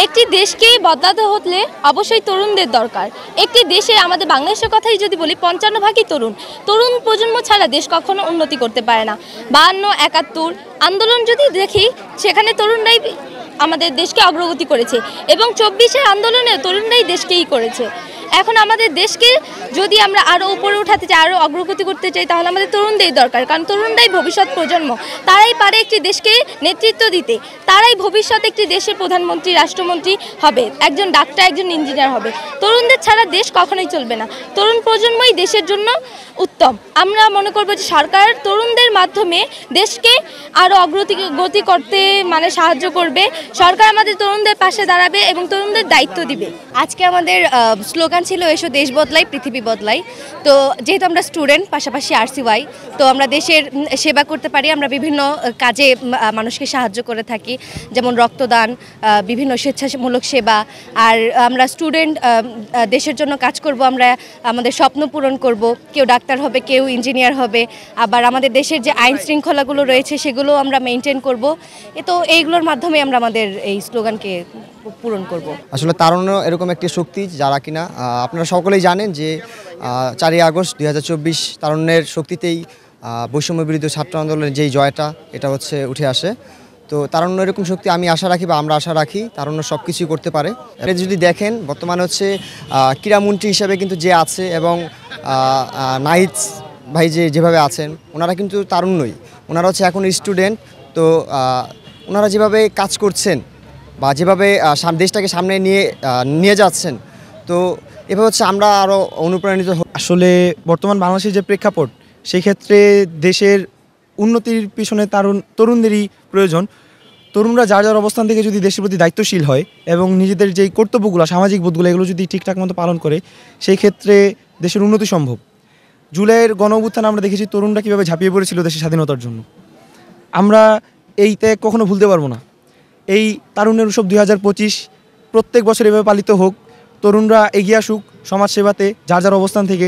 একটি দেশকে বদলাতে হলে অবশ্যই তরুণদের দরকার। একটি দেশে আমাদের বাংলাদেশের কথাই যদি বলি ৫৫% তরুণ প্রজন্ম ছাড়া দেশ কখনো উন্নতি করতে পারে না। ৫২, ৭১ আন্দোলন যদি দেখি সেখানে তরুণরাই আমাদের দেশকে অগ্রগতি করেছে এবং ২৪-এর আন্দোলনে তরুণরাই দেশকেই করেছে। এখন আমাদের দেশকে যদি আমরা আরও উপরে উঠাতে চাই, আরও অগ্রগতি করতে চাই, তাহলে আমাদের তরুণদেরই দরকার, কারণ তরুণরাই ভবিষ্যৎ প্রজন্ম। তারাই পারে একটি দেশকে নেতৃত্ব দিতে, তারাই ভবিষ্যতে একটি দেশের প্রধানমন্ত্রী, রাষ্ট্রমন্ত্রী হবে, একজন ডাক্তার, একজন ইঞ্জিনিয়ার হবে। তরুণদের ছাড়া দেশ কখনোই চলবে না। তরুণ প্রজন্মই দেশের জন্য উত্তম। আমরা মনে করব যে সরকার তরুণদের মাধ্যমে দেশকে আরও অগ্রগতি করতে সাহায্য করবে। সরকার আমাদের তরুণদের পাশে দাঁড়াবে এবং তরুণদের দায়িত্ব দিবে। আজকে আমাদের স্লোগান ছিল এসো দেশ বদলাই পৃথিবী বদলাই। তো যেহেতু আমরা স্টুডেন্ট, পাশাপাশি RCY, তো আমরা দেশের সেবা করতে পারি। আমরা বিভিন্ন কাজে মানুষকে সাহায্য করে থাকি, যেমন রক্তদান, বিভিন্ন স্বেচ্ছামূলক সেবা। আর আমরা স্টুডেন্ট, দেশের জন্য কাজ করব, আমরা আমাদের স্বপ্ন পূরণ করব। কেউ ডাক্তার হবে, কেউ ইঞ্জিনিয়ার হবে। আবার আমাদের দেশের যে আইন শৃঙ্খলাগুলো রয়েছে সেগুলো আমরা মেনটেন করব। তো এইগুলোর মাধ্যমে আমরা আমাদের এই স্লোগানকে পূরণ করব। আসলে তারুণ্য এরকম একটি শক্তি যারা কিনা আপনারা সকলেই জানেন যে 4ই আগস্ট 2024 তারুণ্যের শক্তিতেই বৈষম্য বিরোধী ছাত্র আন্দোলনের যেই জয়টা এটা হচ্ছে উঠে আসে। তো তারুণ্য এরকম শক্তি আমি আশা রাখি বা আমরা আশা রাখি তারুণ্য সব কিছুই করতে পারে। যদি দেখেন বর্তমানে হচ্ছে ক্রীড়ামন্ত্রী হিসেবে কিন্তু যে আছে এবং নাহিদ ভাই যেভাবে আছেন ওনারা কিন্তু তারুণ্যই, ওনারা হচ্ছে এখন স্টুডেন্ট। তো ওনারা যেভাবে কাজ করছেন বা যেভাবে দেশটাকে সামনে নিয়ে যাচ্ছেন, তো এভাবে হচ্ছে আমরা আরও অনুপ্রাণিত। আসলে বর্তমান বাংলাদেশের যে প্রেক্ষাপট, সেই ক্ষেত্রে দেশের উন্নতির পিছনে তরুণদেরই প্রয়োজন। তরুণরা যার যার অবস্থান থেকে যদি দেশের প্রতি দায়িত্বশীল হয় এবং নিজেদের যেই কর্তব্যগুলো, সামাজিক বোধগুলো, এগুলো যদি ঠিকঠাক মতো পালন করে, সেই ক্ষেত্রে দেশের উন্নতি সম্ভব। জুলাইয়ের গণঅভ্যুত্থানে আমরা দেখেছি তরুণরা কীভাবে ঝাঁপিয়ে পড়েছিল দেশের স্বাধীনতার জন্য। আমরা এই ত্যাগ কখনো ভুলতে পারবো না। এই তারুণ্যের উৎসব 2025 প্রত্যেক বছর এভাবে পালিত হোক। তরুণরা এগিয়ে আসুক সমাজ সেবাতে, যার যার অবস্থান থেকে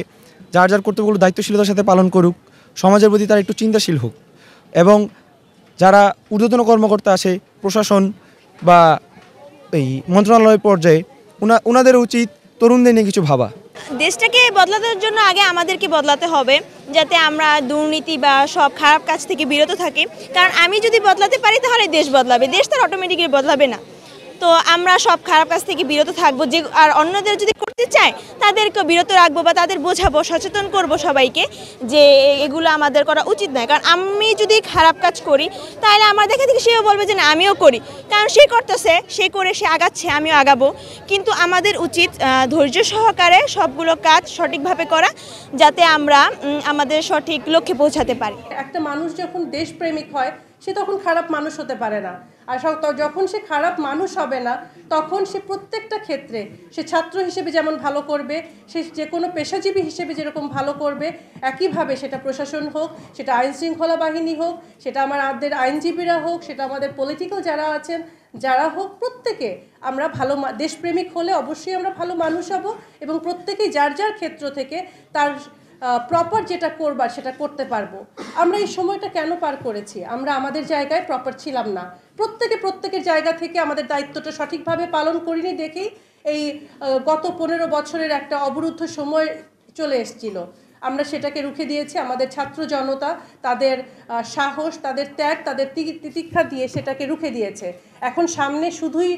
যার যার কর্তব্যগুলো দায়িত্বশীলতার সাথে পালন করুক, সমাজের প্রতি তারা একটু চিন্তাশীল হোক। এবং যারা ঊর্ধ্বতন কর্মকর্তা আছে, প্রশাসন বা এই মন্ত্রণালয় পর্যায়ে, ওনাদের উচিত তরুণদের নিয়ে কিছু ভাবা। দেশটাকে বদলানোর জন্য আগে আমাদেরকে বদলাতে হবে, যাতে আমরা দুর্নীতি বা সব খারাপ কাজ থেকে বিরত থাকি। কারণ আমি যদি বদলাতে পারি তাহলে দেশ বদলাবে, দেশ তার অটোমেটিক্যালি বদলাবে না। তো আমরা সব খারাপ কাজ থেকে বিরত থাকবো, আর অন্যদের যদি করতে চায় তাদেরকে বিরত রাখবো বা তাদের বোঝাবো, সচেতন করব সবাইকে যে এগুলো আমাদের করা উচিত নয়। কারণ আমি যদি খারাপ কাজ করি তাহলে আমার দেখে সেও বলবে যে না আমিও করি, কারণ সে করতেছে, সে করে সে আগাচ্ছে, আমিও আগাবো। কিন্তু আমাদের উচিত ধৈর্য সহকারে সবগুলো কাজ সঠিকভাবে করা, যাতে আমরা আমাদের সঠিক লক্ষ্যে পৌঁছাতে পারি। একটা মানুষ যখন দেশপ্রেমিক হয় সে তখন খারাপ মানুষ হতে পারে না। আর যখন সে খারাপ মানুষ হবে না, তখন সে প্রত্যেকটা ক্ষেত্রে সে ছাত্র হিসেবে যেমন ভালো করবে, সে যে কোনো পেশাজীবী হিসেবে যেরকম ভালো করবে, একইভাবে সেটা প্রশাসন হোক, সেটা আইন শৃঙ্খলা বাহিনী হোক, সেটা আমাদের আইনজীবীরা হোক, সেটা আমাদের পলিটিক্যাল যারা আছেন যারা হোক, প্রত্যেকে আমরা ভালো দেশপ্রেমিক হলে অবশ্যই আমরা ভালো মানুষ হব এবং প্রত্যেকেই যার যার ক্ষেত্র থেকে তার প্রপার যেটা করবার সেটা করতে পারবো। আমরা এই সময়টা কেন পার করেছি? আমরা আমাদের জায়গায় প্রপার ছিলাম না। প্রত্যেকের জায়গা থেকে আমাদের দায়িত্বটা সঠিকভাবে পালন করিনি দেখেই এই গত 15 বছরের একটা অবরুদ্ধ সময় চলে এসেছিল। আমরা সেটাকে রুখে দিয়েছি। আমাদের ছাত্র জনতা তাদের সাহস, তাদের ত্যাগ, তাদের তিতিক্ষা দিয়ে সেটাকে রুখে দিয়েছে। এখন সামনে শুধুই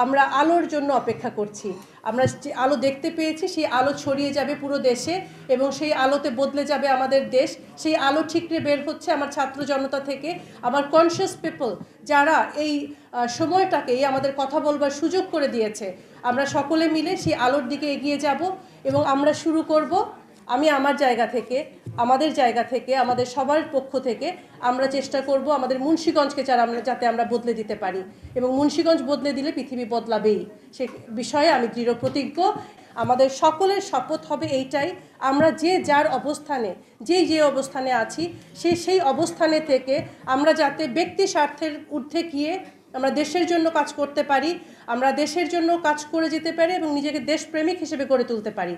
আমরা আলোর জন্য অপেক্ষা করছি। আমরা যে আলো দেখতে পেয়েছি সেই আলো ছড়িয়ে যাবে পুরো দেশে এবং সেই আলোতে বদলে যাবে আমাদের দেশ। সেই আলো ঠিকরে বের হচ্ছে আমার ছাত্র জনতা থেকে, আমার কনসিয়াস পিপল যারা এই সময়টাকে আমাদের কথা বলবার সুযোগ করে দিয়েছে। আমরা সকলে মিলে সেই আলোর দিকে এগিয়ে যাব এবং আমরা শুরু করব। আমি আমার জায়গা থেকে, আমাদের জায়গা থেকে, আমাদের সবার পক্ষ থেকে আমরা চেষ্টা করব আমাদের মুন্সিগঞ্জকে যাতে আমরা বদলে দিতে পারি এবং মুন্সিগঞ্জ বদলে দিলে পৃথিবী বদলাবেই, সে বিষয়ে আমি দৃঢ় প্রতিজ্ঞ। আমাদের সকলের শপথ হবে এইটাই, আমরা যে অবস্থানে আছি সেই অবস্থানে থেকে আমরা যাতে ব্যক্তি স্বার্থের ঊর্ধ্বে গিয়ে আমরা দেশের জন্য কাজ করতে পারি, আমরা দেশের জন্য কাজ করে যেতে পারি এবং নিজেকে দেশপ্রেমিক হিসেবে গড়ে তুলতে পারি।